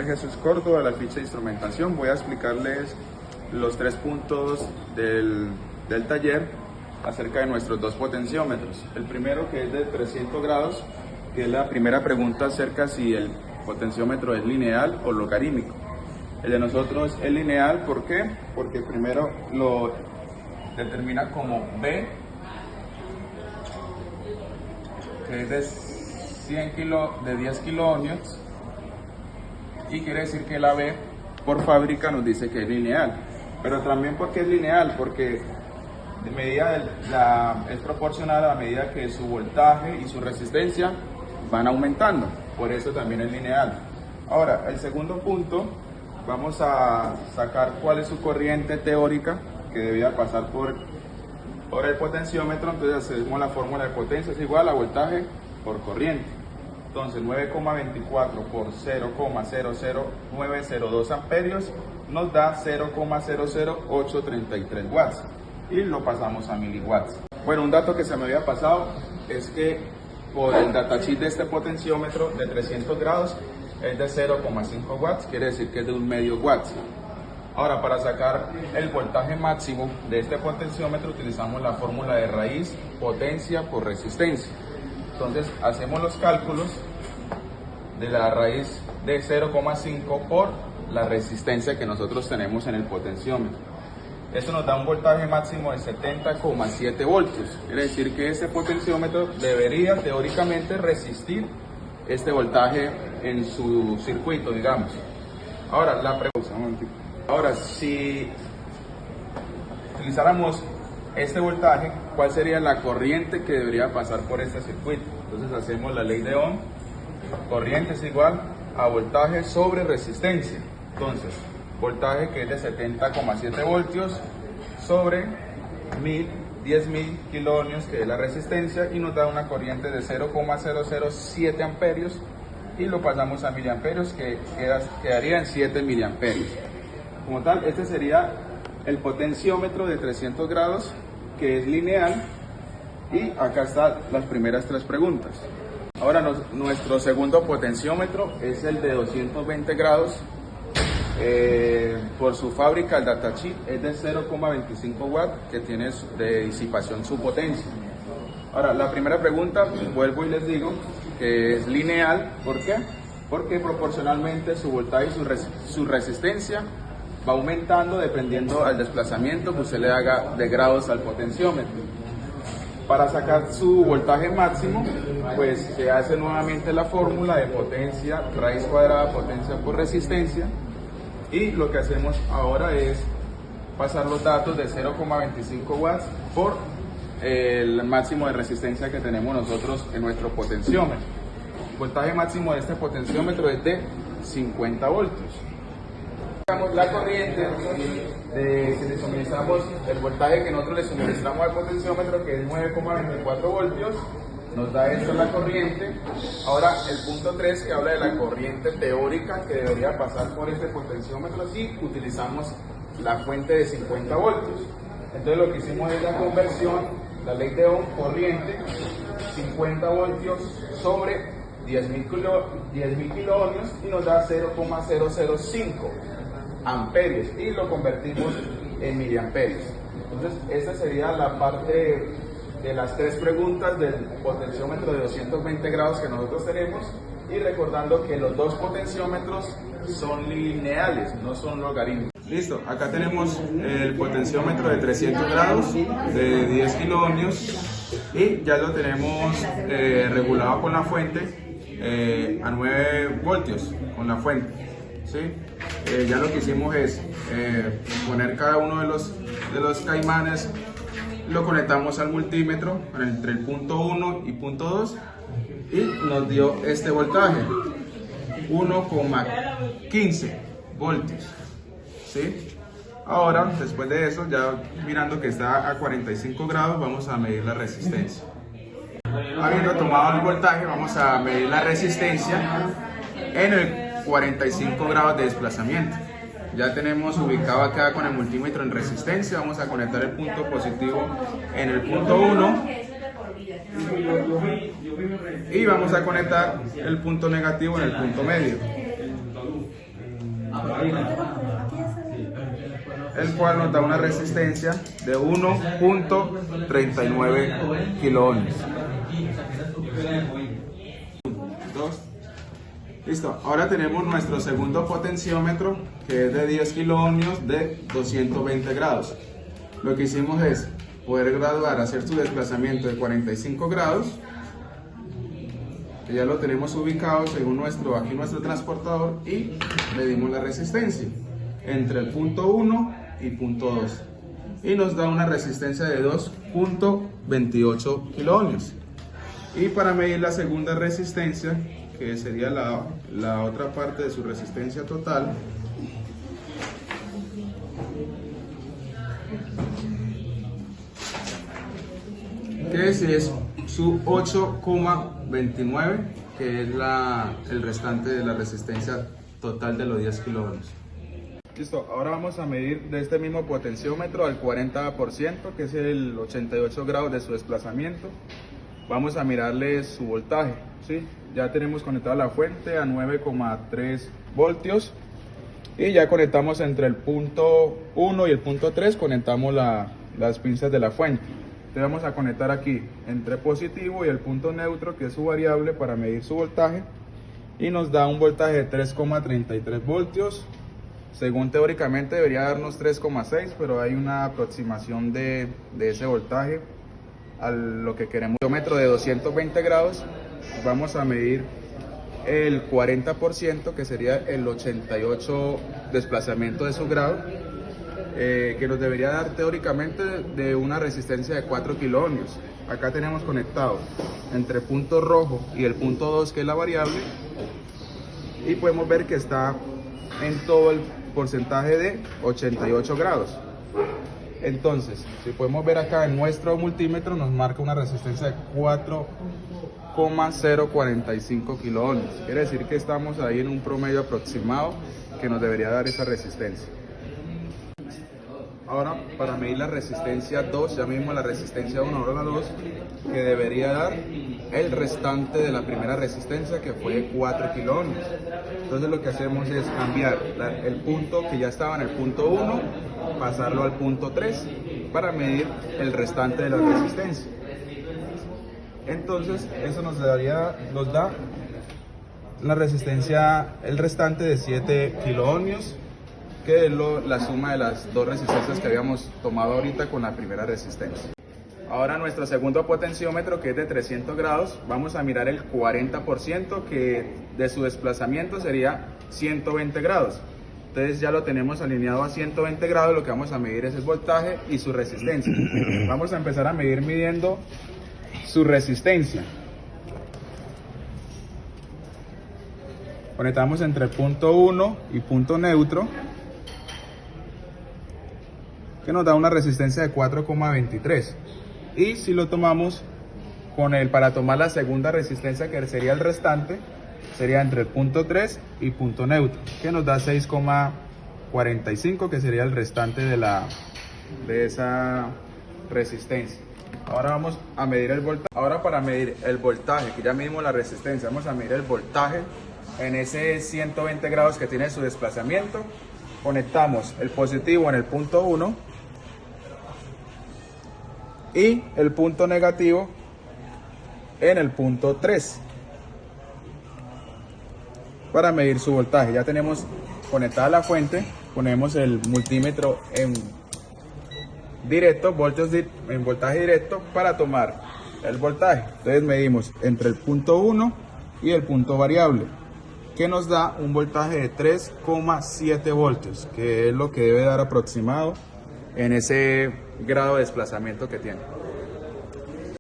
Jesús Córdoba, la ficha de instrumentación. Voy a explicarles los 3 puntos del taller acerca de nuestros 2 potenciómetros. El primero, que es de 300 grados, que es la primera pregunta acerca si el potenciómetro es lineal o logarítmico. El de nosotros es lineal, ¿por qué? Porque primero lo determina como B, que es de 10 kiloohmios, y quiere decir que la B por fábrica nos dice que es lineal. Pero también, porque es lineal, porque es proporcional a la medida que su voltaje y su resistencia van aumentando, por eso también es lineal. Ahora, el segundo punto, vamos a sacar cuál es su corriente teórica que debía pasar por el potenciómetro. Entonces hacemos la fórmula de potencia, es igual a voltaje por corriente. Entonces 9,24 por 0,00902 amperios nos da 0,00833 watts y lo pasamos a miliwatts. Bueno, un dato que se me había pasado es que por el datasheet de este potenciómetro de 300 grados es de 0,5 watts, quiere decir que es de un medio watts. Ahora, para sacar el voltaje máximo de este potenciómetro utilizamos la fórmula de raíz potencia por resistencia. Entonces hacemos los cálculos de la raíz de 0,5 por la resistencia que nosotros tenemos en el potenciómetro. Eso nos da un voltaje máximo de 70,7 voltios. Quiere decir que ese potenciómetro debería teóricamente resistir este voltaje en su circuito, digamos. Ahora, si utilizáramos este voltaje, ¿cuál sería la corriente que debería pasar por este circuito? Entonces hacemos la ley de Ohm. Corriente es igual a voltaje sobre resistencia. Entonces, voltaje que es de 70,7 voltios sobre 10.000 kiloohmios, que es la resistencia, y nos da una corriente de 0,007 amperios, y lo pasamos a miliamperios, que quedaría en 7 miliamperios. Como tal, este sería el potenciómetro de 300 grados, que es lineal, y acá están las primeras 3 preguntas. Ahora, nuestro segundo potenciómetro es el de 220 grados. Por su fábrica, el datasheet es de 0,25 watts, que tiene de disipación su potencia. Ahora, la primera pregunta, vuelvo y les digo que es lineal. ¿Por qué? Porque proporcionalmente su voltaje y su resistencia va aumentando dependiendo al desplazamiento que usted le haga de grados al potenciómetro. Para sacar su voltaje máximo, pues se hace nuevamente la fórmula de potencia, raíz cuadrada potencia por resistencia, y lo que hacemos ahora es pasar los datos de 0,25 watts por el máximo de resistencia que tenemos nosotros en nuestro potenciómetro. El voltaje máximo de este potenciómetro es de 50 voltios. La corriente si le suministramos el voltaje que nosotros le suministramos al potenciómetro, que es 9,24 voltios, nos da esto la corriente. Ahora, el punto 3, que habla de la corriente teórica que debería pasar por este potenciómetro si utilizamos la fuente de 50 voltios. Entonces lo que hicimos es la conversión, la ley de Ohm, corriente, 50 voltios sobre 10.000 kiloohmios, y nos da 0,005 amperios, y lo convertimos en miliamperios. Entonces, esta sería la parte de las 3 preguntas del potenciómetro de 220 grados que nosotros tenemos, y recordando que los 2 potenciómetros son lineales, no son logarítmicos. Listo, acá tenemos el potenciómetro de 300 grados de 10 kiloohmios, y ya lo tenemos regulado con la fuente a 9 voltios con la fuente. ¿Sí? Ya lo que hicimos es poner cada uno de los caimanes, lo conectamos al multímetro entre el punto 1 y punto 2, y nos dio este voltaje, 1,15 voltios. ¿Sí? Ahora, después de eso, ya mirando que está a 45 grados, vamos a medir la resistencia. Habiendo tomado el voltaje, vamos a medir la resistencia en el 45 grados de desplazamiento. Ya tenemos ubicado acá con el multímetro en resistencia. Vamos a conectar el punto positivo en el punto 1 y vamos a conectar el punto negativo en el punto medio. el cual nos da una resistencia de 1.39 kiloohmios. Listo, ahora tenemos nuestro segundo potenciómetro, que es de 10 kiloohmios de 220 grados. Lo que hicimos es poder graduar, hacer su desplazamiento de 45 grados. Ya lo tenemos ubicado según aquí nuestro transportador, y medimos la resistencia entre el punto 1 y punto 2. Y nos da una resistencia de 2.28 kiloohmios. Y para medir la segunda resistencia, que sería la otra parte de su resistencia total, que es su 8,29, que es el restante de la resistencia total de los 10 kiloohmios. Listo, ahora vamos a medir de este mismo potenciómetro al 40%, que es el 88 grados de su desplazamiento. Vamos a mirarle su voltaje, ¿sí? Ya tenemos conectada la fuente a 9,3 voltios y ya conectamos entre el punto 1 y el punto 3, conectamos las pinzas de la fuente. Entonces vamos a conectar aquí entre positivo y el punto neutro, que es su variable, para medir su voltaje, y nos da un voltaje de 3,33 voltios. Según teóricamente debería darnos 3,6, pero hay una aproximación de ese voltaje a lo que queremos. Potenciómetro de 220 grados, vamos a medir el 40%, que sería el 88 desplazamiento de su grado, que nos debería dar teóricamente de una resistencia de 4 kiloohmios. Acá tenemos conectado entre punto rojo y el punto 2, que es la variable, y podemos ver que está en todo el porcentaje de 88 grados. Entonces, si podemos ver acá en nuestro multímetro, nos marca una resistencia de 4,045 kiloohmios. Quiere decir que estamos ahí en un promedio aproximado que nos debería dar esa resistencia. Ahora, para medir la resistencia 2, ya mismo la resistencia 1, ahora la 2, que debería dar el restante de la primera resistencia, que fue 4 kiloohmios. Entonces lo que hacemos es cambiar el punto que ya estaba en el punto 1, pasarlo al punto 3 para medir el restante de la resistencia. Entonces eso nos da la resistencia, el restante de 7 kiloohmios, que es la suma de las dos resistencias que habíamos tomado ahorita con la primera resistencia. Ahora nuestro segundo potenciómetro, que es de 300 grados, vamos a mirar el 40%, que de su desplazamiento sería 120 grados. Entonces ya lo tenemos alineado a 120 grados, lo que vamos a medir es el voltaje y su resistencia. Vamos a empezar a medir midiendo su resistencia. Conectamos entre el punto 1 y punto neutro, que nos da una resistencia de 4,23. Y si lo tomamos para tomar la segunda resistencia, que sería el restante, sería entre el punto 3 y punto neutro, que nos da 6,45, que sería el restante de esa resistencia. Ahora vamos a medir el voltaje. Ahora, para medir el voltaje, que ya medimos la resistencia, vamos a medir el voltaje en ese 120 grados que tiene su desplazamiento. Conectamos el positivo en el punto 1 y el punto negativo en el punto 3 para medir su voltaje. Ya tenemos conectada la fuente, ponemos el multímetro en directo, en voltaje directo, para tomar el voltaje. Entonces medimos entre el punto 1 y el punto variable, que nos da un voltaje de 3,7 voltios, que es lo que debe dar aproximado en ese grado de desplazamiento que tiene.